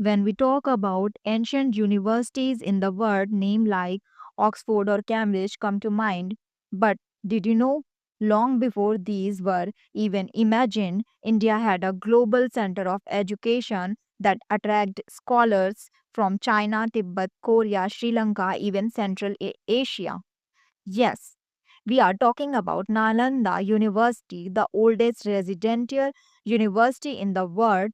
When we talk about ancient universities in the world, names like Oxford or Cambridge come to mind. But did you know? Long before these were even imagined, India had a global center of education that attracted scholars from China, Tibet, Korea, Sri Lanka, even Central Asia. Yes, we are talking about Nalanda University, the oldest residential university in the world,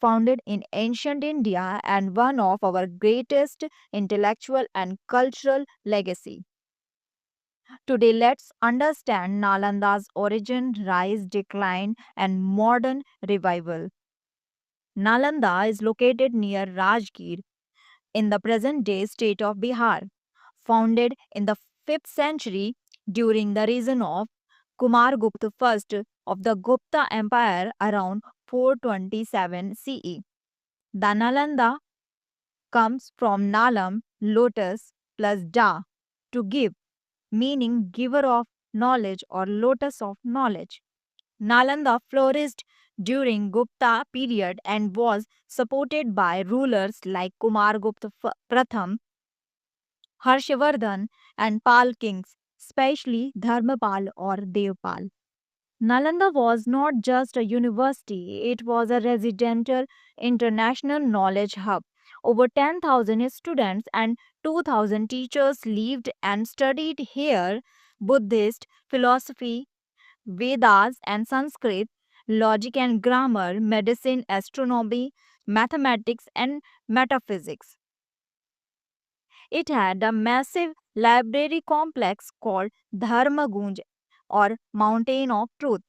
founded in ancient India and one of our greatest intellectual and cultural legacy. Today, let's understand Nalanda's origin, rise, decline, and modern revival. Nalanda is located near Rajgir in the present day state of Bihar. Founded in the 5th century during the reign of Kumargupta I of the Gupta Empire around 427 CE. The Nalanda comes from Nalam, lotus, plus Da, to give, meaning giver of knowledge or lotus of knowledge. Nalanda flourished during Gupta period and was supported by rulers like Kumargupta Pratham, Harshavardhan and Pal kings, especially Dharmapal or Devpal. Nalanda was not just a university, it was a residential international knowledge hub. Over 10,000 students and 2,000 teachers lived and studied here Buddhist philosophy, Vedas and Sanskrit, logic and grammar, medicine, astronomy, mathematics, and metaphysics. It had a massive library complex called Dharmagunj or Mountain of Truth.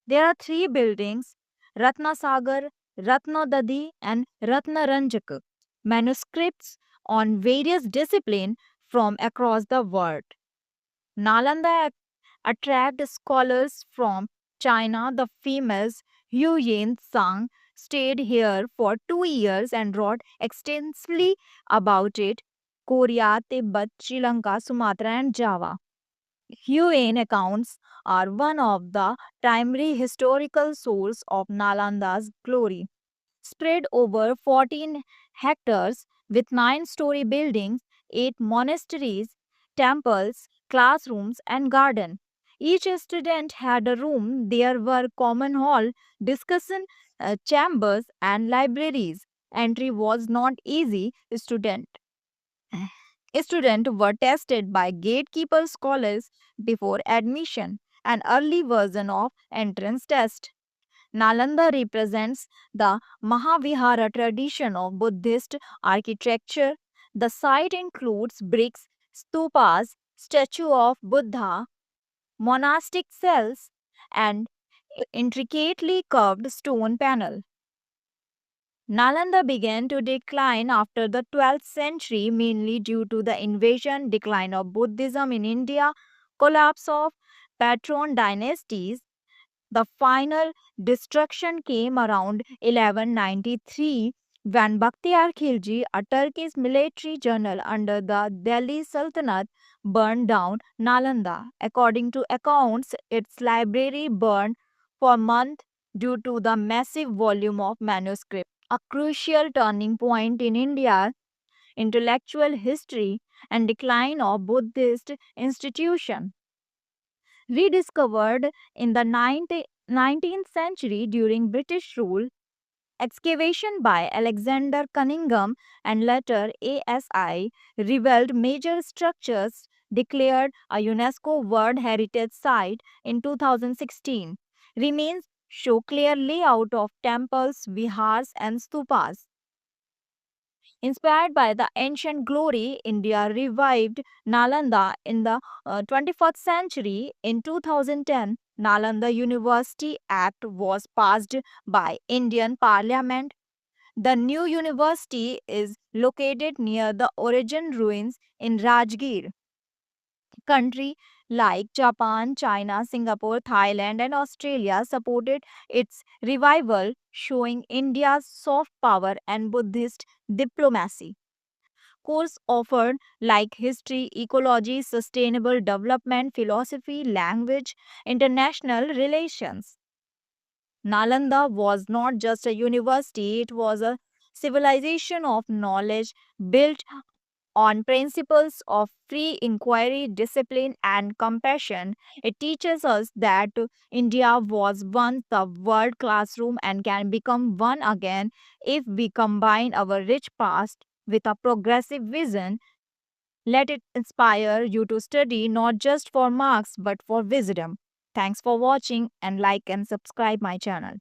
There are three buildings, Ratnasagar, Ratnadadi, and Ratnaranjak, manuscripts on various disciplines from across the world. Nalanda attracted scholars from China. The famous Hu Yin Sang stayed here for 2 years and wrote extensively about it. Korea, Tibet, Sri Lanka, Sumatra, and Java. Huayan accounts are one of the primary historical sources of Nalanda's glory. Spread over 14 hectares with 9-story buildings, 8 monasteries, temples, classrooms, and garden. Each student had a room. There were common hall, discussion chambers, and libraries. Entry was not easy. Students were tested by gatekeeper scholars before admission, an early version of entrance test. Nalanda represents the Mahavihara tradition of Buddhist architecture. The site includes bricks, stupas, statue of Buddha, monastic cells, and intricately carved stone panel. Nalanda began to decline after the 12th century, mainly due to the invasion, decline of Buddhism in India, collapse of patron dynasties. The final destruction came around 1193 when Bakhtiyar Khilji, a Turkish military general under the Delhi Sultanate, burned down Nalanda. According to accounts, its library burned for months due to the massive volume of manuscripts. A crucial turning point in India's intellectual history and decline of Buddhist institution. Rediscovered in the 19th century during British rule, excavation by Alexander Cunningham and later ASI revealed major structures declared a UNESCO World Heritage Site in 2016. Remains show clear layout of temples, vihars, and stupas. Inspired by the ancient glory, India revived Nalanda in the 21st century. In 2010, Nalanda University Act was passed by Indian Parliament. The new university is located near the origin ruins in Rajgir. Countries like Japan, China, Singapore, Thailand, and Australia supported its revival, showing India's soft power and Buddhist diplomacy. Courses offered like history, ecology, sustainable development, philosophy, language, international relations. Nalanda was not just a university, it was a civilization of knowledge built on principles of free inquiry, discipline, and compassion. It teaches us that India was once the world classroom and can become one again if we combine our rich past with a progressive vision. Let it inspire you to study not just for marks but for wisdom. Thanks for watching and like and subscribe my channel.